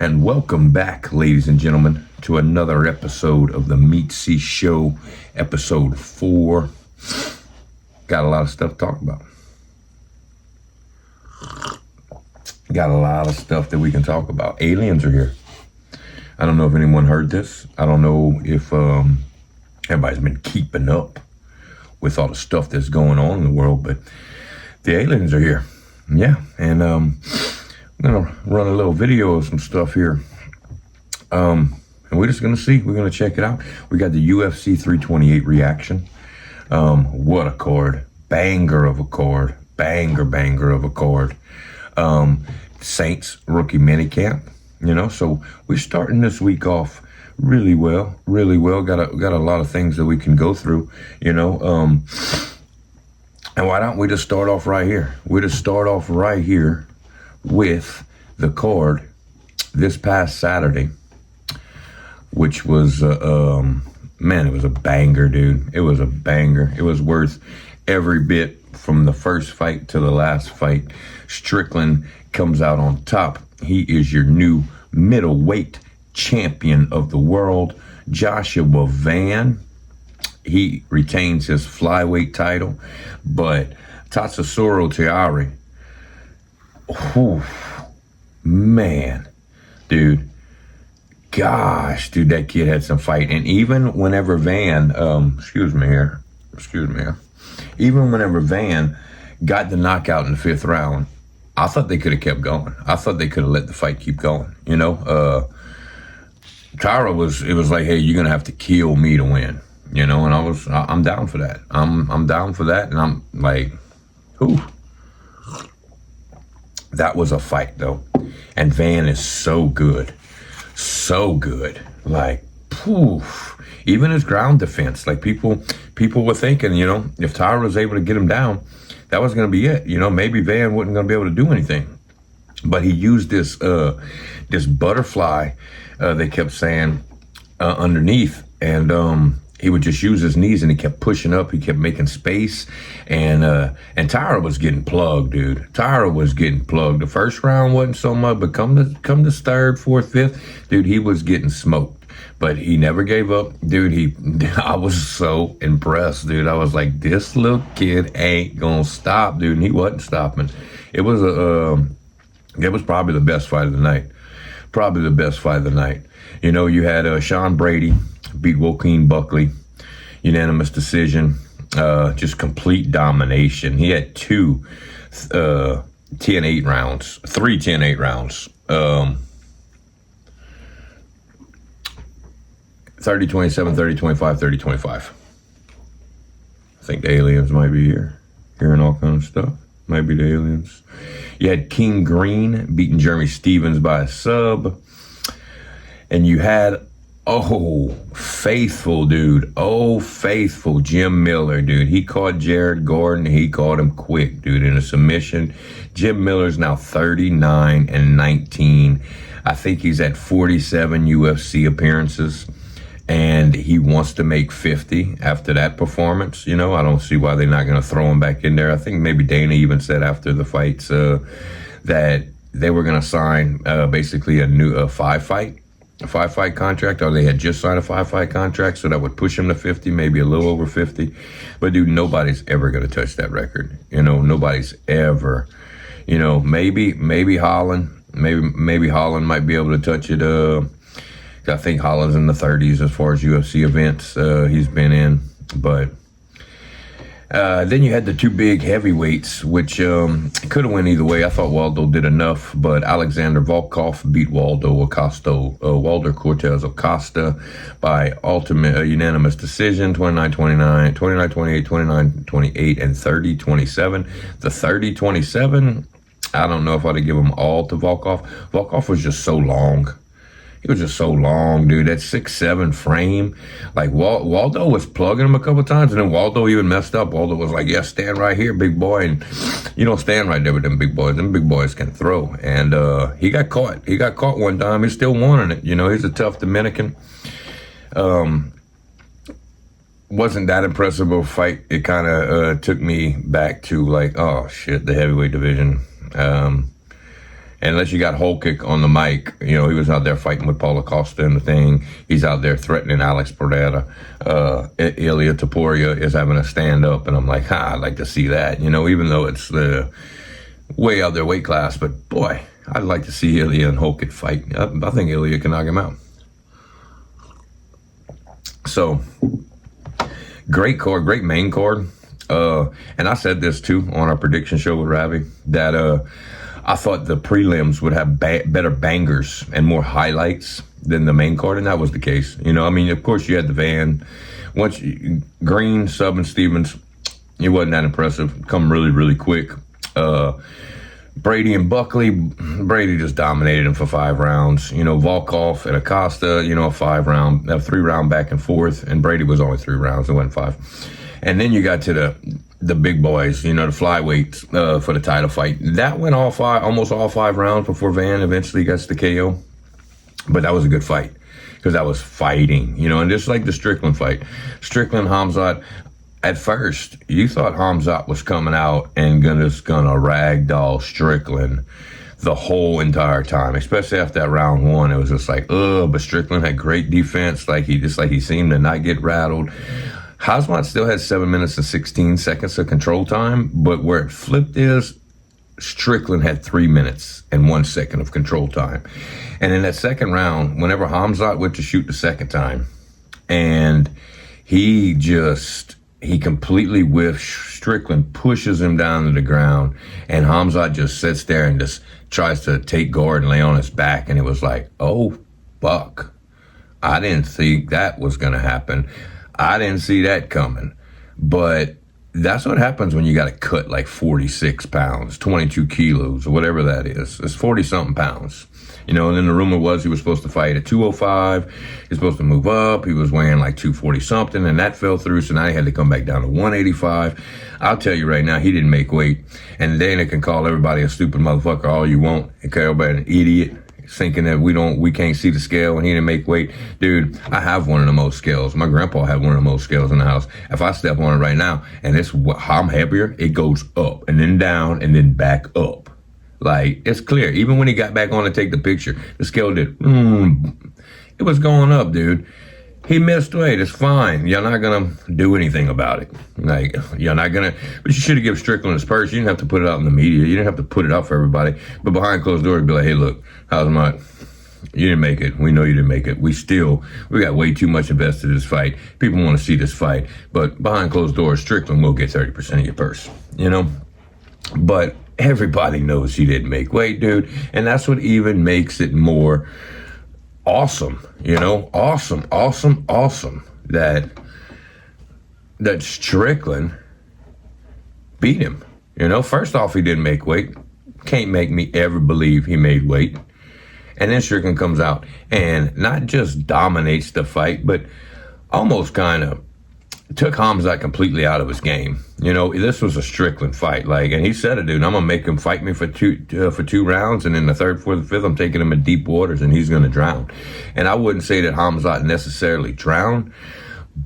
And welcome back, ladies and gentlemen, to another episode of the Meatzy Show, episode 4. Got a lot of stuff to talk about. Got a lot of stuff that we can talk about. Aliens are here. I don't know if anyone heard this. I don't know if everybody's been keeping up with all the stuff that's going on in the world, but the aliens are here. Yeah, and I'm gonna run a little video of some stuff here. And we're just gonna see. We're gonna check it out. We got the UFC 328 reaction. What a card. Banger of a card. Banger of a card. Saints rookie minicamp. You know, so we're starting this week off really well. Got a lot of things that we can go through, you know. And why don't we just start off right here? We just start off right here with the card this past Saturday, which was, man, it was a banger, dude. It was a banger. It was worth every bit from the first fight to the last fight. Strickland comes out on top. He is your new middleweight champion of the world. Joshua Van, he retains his flyweight title, but Tatsuro Taira, man, dude, gosh, dude, that kid had some fight. And even whenever Van, excuse me here, even whenever Van got the knockout in the 5th round, I thought they could have kept going. I thought they could have let the fight keep going. You know, Taira it was like, hey, you're gonna have to kill me to win. You know, and I'm down for that. I'm down for that, and I'm like, whew. That was a fight though, and Van is so good. Like, poof. Even his ground defense, like people were thinking, you know, if Taira was able to get him down, that was going to be it. You know, maybe Van wasn't going to be able to do anything. But he used this butterfly, they kept saying, underneath. And he would just use his knees, and he kept pushing up. He kept making space. And Taira was getting plugged, dude. Taira was getting plugged. The first round wasn't so much, but come to 3rd, 4th, 5th, dude, he was getting smoked. But he never gave up, dude. I was so impressed, dude. I was like, this little kid ain't gonna stop, dude. And he wasn't stopping. It was probably the best fight of the night. You know, you had Sean Brady beat Joaquin Buckley, unanimous decision, just complete domination. He had 2 10-8 rounds, 3 10-8 rounds. 30-27, 30-25, 30-25. I think the aliens might be here, hearing all kinds of stuff. Might be the aliens. You had King Green beating Jeremy Stevens by a sub. And you had, faithful Jim Miller, dude. He caught Jared Gordon. He caught him quick, dude, in a submission. Jim Miller's now 39-19. I think he's at 47 UFC appearances. And he wants to make 50 after that performance. You know, I don't see why they're not going to throw him back in there. I think maybe Dana even said after the fights that they were going to sign basically a 5-fight contract, or they had just signed a 5-fight contract, so that would push him to 50, maybe a little over 50. But dude, nobody's ever going to touch that record. You know, nobody's ever. You know, maybe Holland, maybe Holland might be able to touch it. I think Holland's in the 30s as far as UFC events he's been in. But then you had the 2 big heavyweights, which could have went either way. I thought Waldo did enough, but Alexander Volkov beat Walder Cortez Acosta by ultimate unanimous decision, 29-29, 29-28, 29-28, and 30-27. The 30-27, I don't know if I'd give them all to Volkov. Volkov was just so long. He was just so long, dude. That 6'7" frame. Like, Waldo was plugging him a couple times, and then Waldo even messed up. Waldo was like, yeah, stand right here, big boy. And you don't stand right there with them big boys. Them big boys can throw. And he got caught. He got caught one time. He's still wanting it. You know, he's a tough Dominican. Wasn't that impressive of a fight. It kind of took me back to, like, oh, shit, the heavyweight division. unless you got Holkick on the mic, he was out there fighting with Paulo Costa and the thing. He's out there threatening Alex Pereira. Ilya Taporia is having a stand up, and I'm like, I'd like to see that, even though it's the way out their weight class. But boy, I'd like to see Ilya and Holkick fight. I think Ilya can knock him out. So, great card, great main card. And I said this too on our prediction show with Ravi, that I thought the prelims would have better bangers and more highlights than the main card, and that was the case. Of course you had the van. Green, Sub, and Stevens, it wasn't that impressive. Come really, really quick. Brady and Buckley, Brady just dominated him for 5 rounds. Volkov and Acosta, a 3-round back and forth, and Brady was only 3 rounds. It wasn't 5. And then you got to the big boys, the flyweights for the title fight. That went almost all 5 rounds before Van eventually gets the KO. But that was a good fight because that was fighting, and just like the Strickland fight, Strickland, Hamzat. At first, you thought Hamzat was coming out and gonna ragdoll Strickland the whole entire time, especially after that round 1. It was just like, but Strickland had great defense, like he seemed to not get rattled. Hamzat still had 7 minutes and 16 seconds of control time, but where it flipped is Strickland had 3 minutes and 1 second of control time. And in that second round, whenever Hamzat went to shoot the second time, and he completely whiffs, Strickland pushes him down to the ground, and Hamzat just sits there and just tries to take guard and lay on his back. And it was like, oh, fuck. I didn't think that was going to happen. I didn't see that coming. But that's what happens when you got to cut like 46 pounds, 22 kilos, or whatever that is. It's 40-something pounds. And then the rumor was he was supposed to fight at 205. He's supposed to move up. He was weighing like 240-something, and that fell through, so now he had to come back down to 185. I'll tell you right now, he didn't make weight. And Dana can call everybody a stupid motherfucker all you want, and call everybody an idiot, thinking that we can't see the scale and he didn't make weight. Dude, I have one of the most scales. My grandpa had one of the most scales in the house. If I step on it right now and I'm heavier, it goes up and then down and then back up. Like, it's clear. Even when he got back on to take the picture, the scale did, it was going up, dude. He missed weight. It's fine. You're not going to do anything about it. Like, you're not going to, but you should have given Strickland his purse. You didn't have to put it out in the media. You didn't have to put it out for everybody. But behind closed doors, be like, hey, look, you didn't make it. We know you didn't make it. We got way too much invested in this fight. People want to see this fight. But behind closed doors, Strickland will get 30% of your purse, But everybody knows he didn't make weight, dude. And that's what even makes it more awesome, awesome that Strickland beat him. First off, he didn't make weight. Can't make me ever believe he made weight. And then Strickland comes out and not just dominates the fight, but almost kind of took Hamzat completely out of his game. This was a Strickland fight. And he said it, dude, I'm going to make him fight me for two rounds, and in the third, fourth, fifth, I'm taking him in deep waters, and he's going to drown. And I wouldn't say that Hamzat necessarily drowned,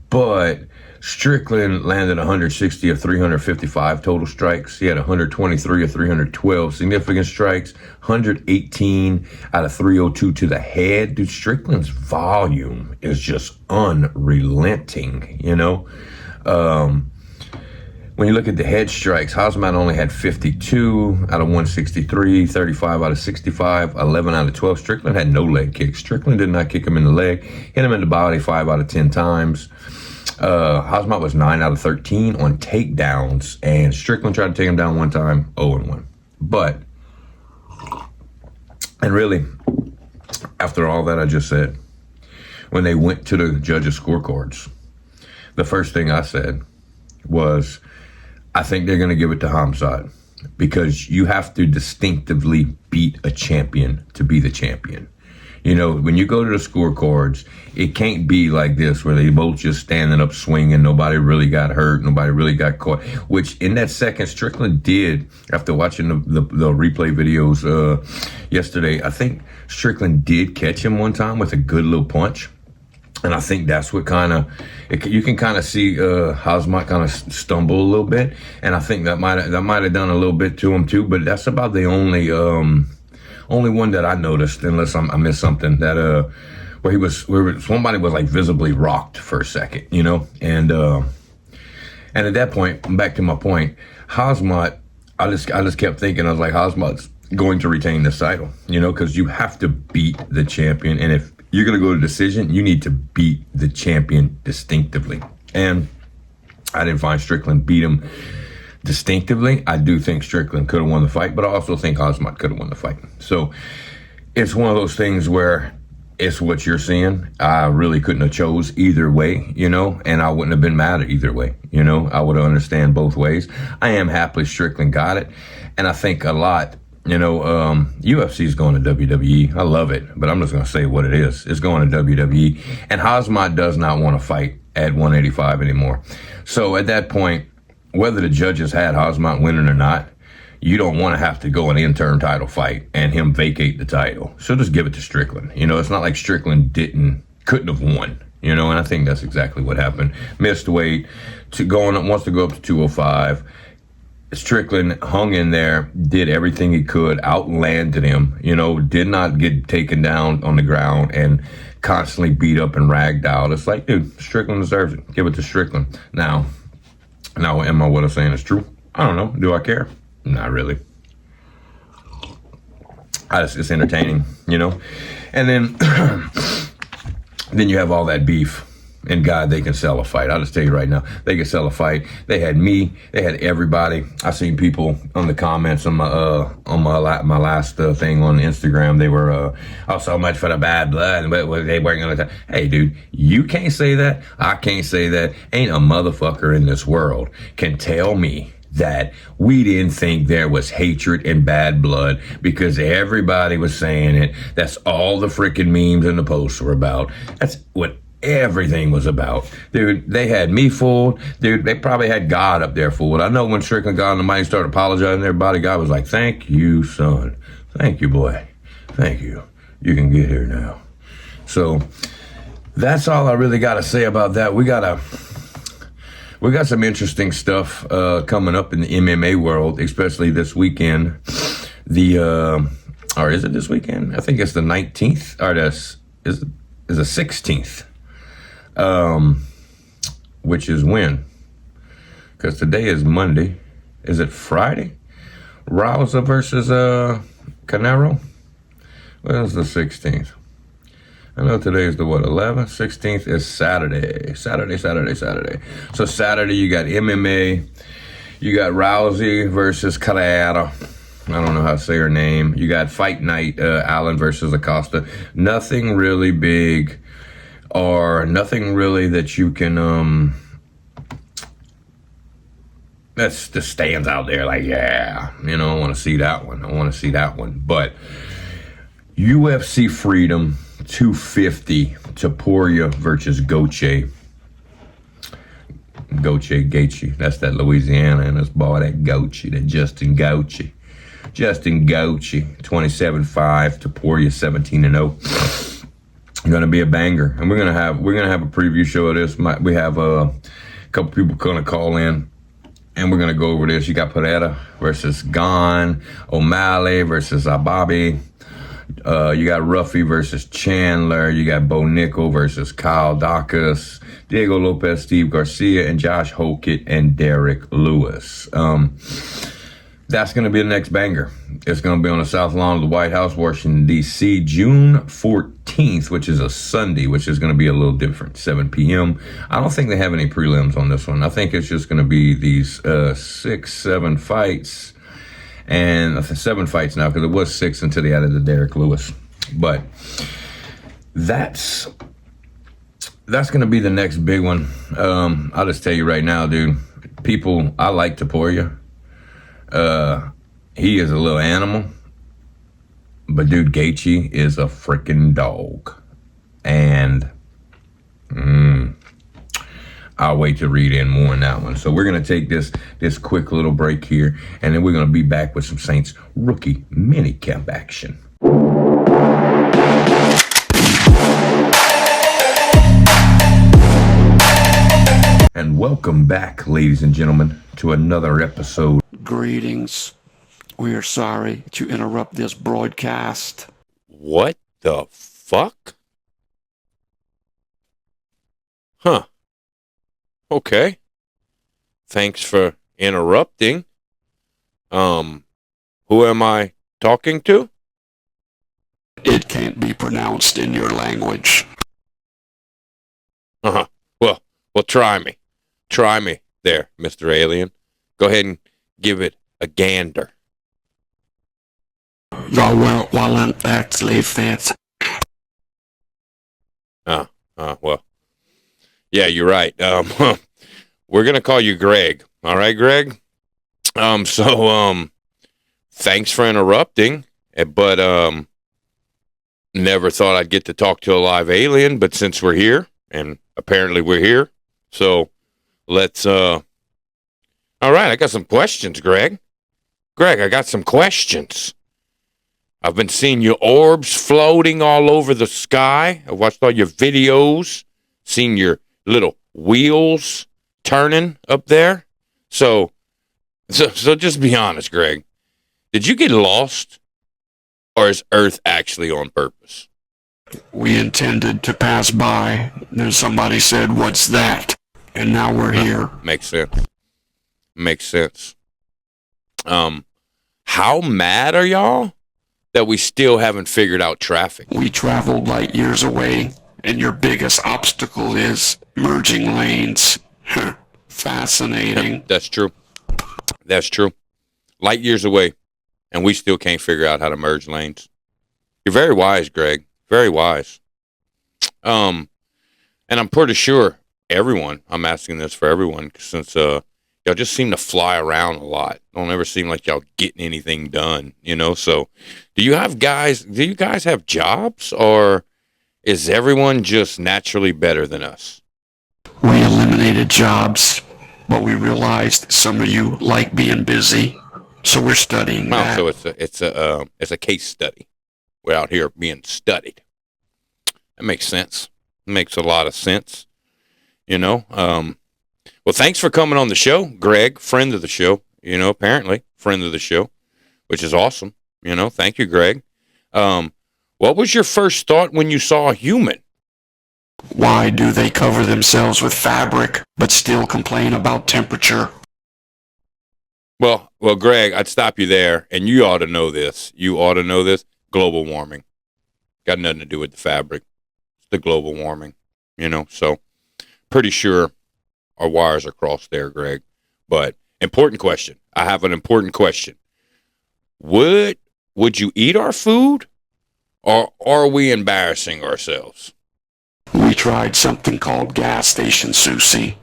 but Strickland landed 160 of 355 total strikes. He had 123 of 312 significant strikes, 118 out of 302 to the head. Dude, Strickland's volume is just unrelenting, When you look at the head strikes, Hamzat only had 52 out of 163, 35 out of 65, 11 out of 12. Strickland had no leg kicks. Strickland did not kick him in the leg. Hit him in the body 5 out of 10 times. Hamzat was 9 out of 13 on takedowns, and Strickland tried to take him down one time, 0-1. And really, after all that I just said, when they went to the judges' scorecards, the first thing I said was, I think they're going to give it to Hamzat, because you have to distinctively beat a champion to be the champion. When you go to the scorecards, it can't be like this where they both just standing up swinging. Nobody really got hurt. Nobody really got caught, which in that second Strickland did after watching the replay videos yesterday. I think Strickland did catch him one time with a good little punch. And I think that's what you can kind of see Hamzat kind of stumble a little bit. And I think that might have done a little bit to him too. But that's about the only Only one that I noticed, unless I missed something, that where somebody was like visibly rocked for a second, you know, and at that point, back to my point, Hazmat, I just kept thinking, I was like, Hazmat's going to retain this title, you know, because you have to beat the champion, and if you're going to go to decision, you need to beat the champion distinctively. And I didn't find Strickland beat him distinctively. I do think Strickland could have won the fight, but I also think Hazmat could have won the fight. So it's one of those things where it's what you're seeing. I really couldn't have chose either way, you know, and I wouldn't have been mad at either way, you know. I would have understand both ways. I am happy Strickland got it, and I think a lot, you know, UFC's going to WWE. I love it, but I'm just going to say what it is. It's going to WWE, and Hazmat does not want to fight at 185 anymore. So at that point, whether the judges had Hazmat winning or not, you don't want to have to go an interim title fight and him vacate the title. So just give it to Strickland. You know, it's not like Strickland couldn't have won, you know, and I think that's exactly what happened. Missed weight, wants to go up to 205. Strickland hung in there, did everything he could, outlanded him, you know, did not get taken down on the ground and constantly beat up and ragged out. It's like, dude, Strickland deserves it. Give it to Strickland. Now, am I what I'm saying is true? I don't know. Do I care? Not really. It's entertaining, you know? And then, then you have all that beef. And God, they can sell a fight. I'll just tell you right now, they can sell a fight. They had me. They had everybody. I seen people on the comments on my last thing on Instagram. They were oh, so much for the bad blood, but they weren't gonna. Hey, dude, you can't say that. I can't say that. Ain't a motherfucker in this world can tell me that we didn't think there was hatred and bad blood because everybody was saying it. That's all the freaking memes and the posts were about. That's what everything was about. Dude, they had me fooled. Dude, they probably had God up there fooled. I know when Strickland got on the mic and started apologizing to everybody, God was like, thank you, son. Thank you, boy. Thank you. You can get here now. So that's all I really got to say about that. We got some interesting stuff coming up in the MMA world, especially this weekend. Or is it this weekend? I think it's the 19th, or is the 16th. Which is when? Because today is Monday. Is it Friday? Rouser versus Canelo? Well, it's the 16th. I know today is the 11th? 16th is Saturday. Saturday. So Saturday you got MMA. You got Rousey versus Canelo. I don't know how to say her name. You got Fight Night, Allen versus Acosta. Nothing really big, or nothing really that you can, that's just stands out there like, yeah, you know, I want to see that one. But UFC Freedom 250, Topuria versus Gaethje. That's that Louisiana, and that's boy, that Gaethje, that Justin Gaethje, 27-5, Topuria 17-0. Gonna be a banger, and we're gonna have a preview show of this. We have a couple people gonna call in, and we're gonna go over this. You got Pereira versus Gon, O'Malley versus Ababi. You got Ruffy versus Chandler. You got Bo Nickel versus Kyle Dacus, Diego Lopez, Steve Garcia, and Josh Hokett and Derek Lewis. That's going to be the next banger. It's going to be on the South Lawn of the White House, Washington, D.C., June 14th, which is a Sunday, which is going to be a little different, 7 p.m. I don't think they have any prelims on this one. I think it's just going to be these 7 fights. And 7 fights now, because it was 6 until they added the Derek Lewis. But that's going to be the next big one. I'll just tell you right now, dude. People, I like Topuria. He is a little animal, but dude, Gaethje is a freaking dog, and I'll wait to read in more on that one. So we're gonna take this quick little break here, and then we're gonna be back with some Saints rookie mini camp action. And welcome back, ladies and gentlemen, to another episode. Greetings. We are sorry to interrupt this broadcast. What the fuck? Huh. Okay. Thanks for interrupting. Um, who am I talking to? It can't be pronounced in your language. Uh-huh. Well, try me. Try me there, Mr. Alien. Go ahead and give it a gander. While I'm actually fit. Well, yeah, you're right. We're gonna call you Greg. All right, Greg. Thanks for interrupting. But never thought I'd get to talk to a live alien. But since we're here, and apparently we're here, so let's. All right, I got some questions, Greg. Greg, I got some questions. I've been seeing your orbs floating all over the sky. I watched all your videos, seen your little wheels turning up there. So just be honest, Greg. Did you get lost, or is Earth actually on purpose? We intended to pass by. Then somebody said, "What's that?" And now we're here. Makes sense. Makes sense. How mad are y'all that we still haven't figured out traffic? We traveled light years away, and your biggest obstacle is merging lanes. Fascinating. That's true. That's true. Light years away, and we still can't figure out how to merge lanes. You're very wise, Greg. Very wise. And I'm pretty sure everyone, I'm asking this for everyone, since y'all just seem to fly around a lot. Don't ever seem like y'all getting anything done, So do you guys have jobs, or is everyone just naturally better than us? We eliminated jobs, but we realized some of you like being busy, so we're studying that. So it's a case study. We're out here being studied. That makes sense. It makes a lot of sense. Well, thanks for coming on the show, Greg, friend of the show. Apparently friend of the show, which is awesome. Thank you, Greg. What was your first thought when you saw a human? Why do they cover themselves with fabric but still complain about temperature? Well, Greg, I'd stop you there, and you ought to know this. Global warming. Got nothing to do with the fabric. It's the global warming, So pretty sure our wires are crossed there, Greg. But important question. I have an important question. Would you eat our food, or are we embarrassing ourselves? We tried something called gas station sushi.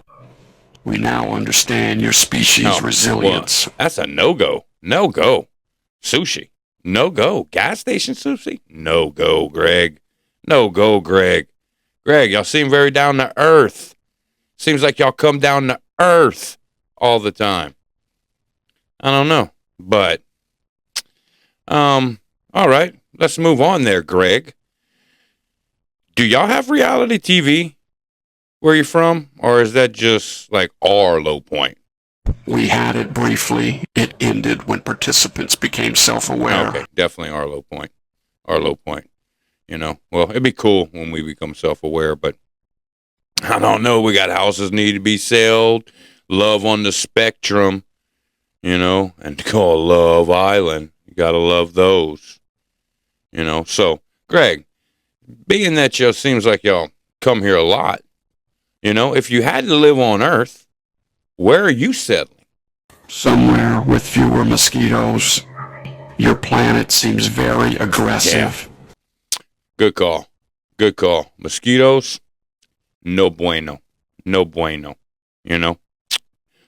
We now understand your species' resilience. Well, that's a no-go. No-go. Sushi. No-go. Gas station sushi? No-go, Greg. No-go, Greg. Greg, y'all seem very down to earth. Seems like y'all come down to earth all the time. I don't know. But, all right. Let's move on there, Greg. Do y'all have reality TV where you're from? Or is that just like our low point? We had it briefly. It ended when participants became self-aware. Okay, definitely our low point. Our low point. Well, it'd be cool when we become self-aware, but I don't know. We got houses need to be sold. Love on the spectrum, and call Love Island. You got to love those, So, Greg, being that y'all seems like y'all come here a lot, if you had to live on Earth, where are you settling? Somewhere with fewer mosquitoes. Your planet seems very aggressive. Yeah. Good call. Good call. Mosquitoes? No bueno. No bueno.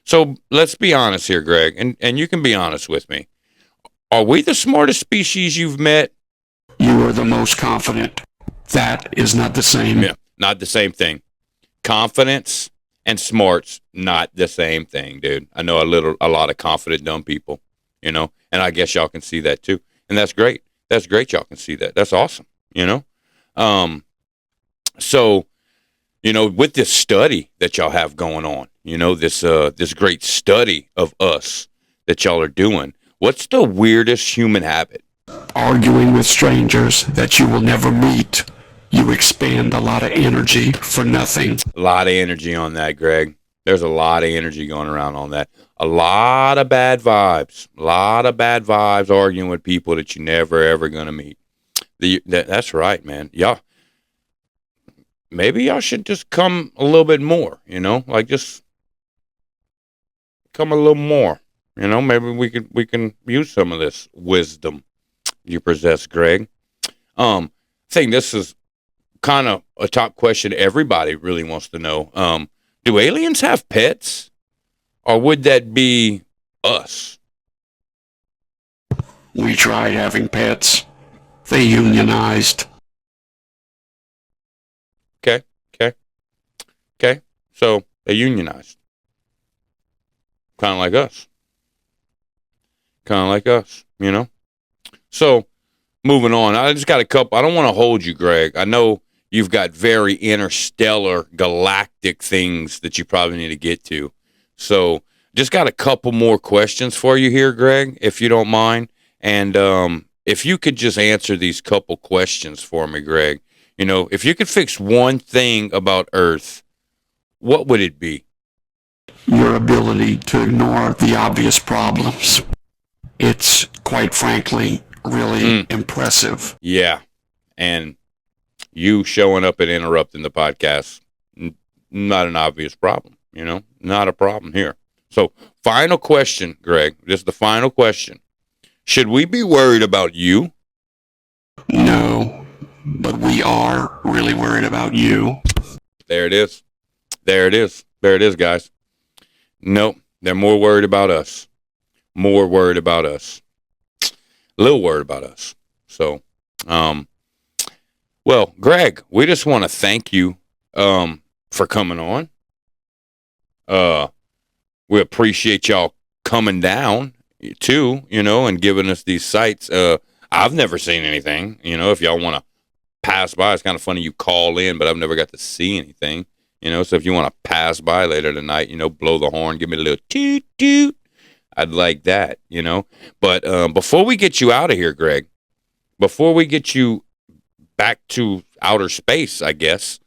So let's be honest here, Greg, and you can be honest with me. Are we the smartest species you've met? You are the most confident. That is not the same. Yeah, not the same thing. Confidence and smarts, not the same thing, dude. I know a lot of confident, dumb people, and I guess y'all can see that too. And that's great. That's great. Y'all can see that. That's awesome. So, with this study that y'all have going on, this great study of us that y'all are doing, What's the weirdest human habit? Arguing with strangers that you will never meet. You expend a lot of energy for nothing. A lot of energy on that, Greg. There's a lot of energy going around on that. A lot of bad vibes. A lot of bad vibes arguing with people that you never ever gonna meet. That's right, man. Y'all, maybe y'all should just come a little bit more. Like just come a little more. Maybe we can use some of this wisdom you possess, Greg. I think this is kind of a top question everybody really wants to know. Do aliens have pets, or would that be us? We tried having pets. They unionized. Okay. So they unionized, kind of like us. So moving on, I just got a couple. I don't want to hold you, Greg. I know you've got very interstellar, galactic things that you probably need to get to. So just got a couple more questions for you here, Greg, if you don't mind. And if you could just answer these couple questions for me, Greg. If you could fix one thing about Earth, what would it be? Your ability to ignore the obvious problems. It's, quite frankly, really impressive. Yeah. And you showing up and interrupting the podcast, not an obvious problem, not a problem here. So final question, Greg, this is the final question. Should we be worried about you? No, but we are really worried about you. There it is. There it is, guys. Nope, they're more worried about us. More worried about us. A little worried about us. So, well, Greg, we just want to thank you for coming on. We appreciate y'all coming down too, and giving us these sites. I've never seen anything. If y'all want to pass by, it's kind of funny you call in, but I've never got to see anything. So if you want to pass by later tonight, blow the horn, give me a little toot toot. I'd like that, But before we get you out of here, Greg, before we get you back to outer space, I guess,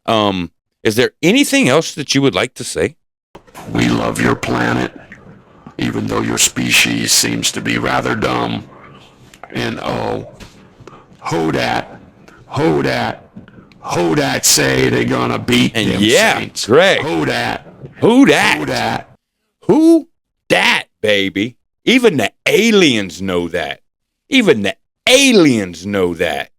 is there anything else that you would like to say? We love your planet, even though your species seems to be rather dumb. And Hodat say they're gonna beat And them yeah, saints. Greg. Hodat. Who dat, baby? Even the aliens know that. Even the aliens know that.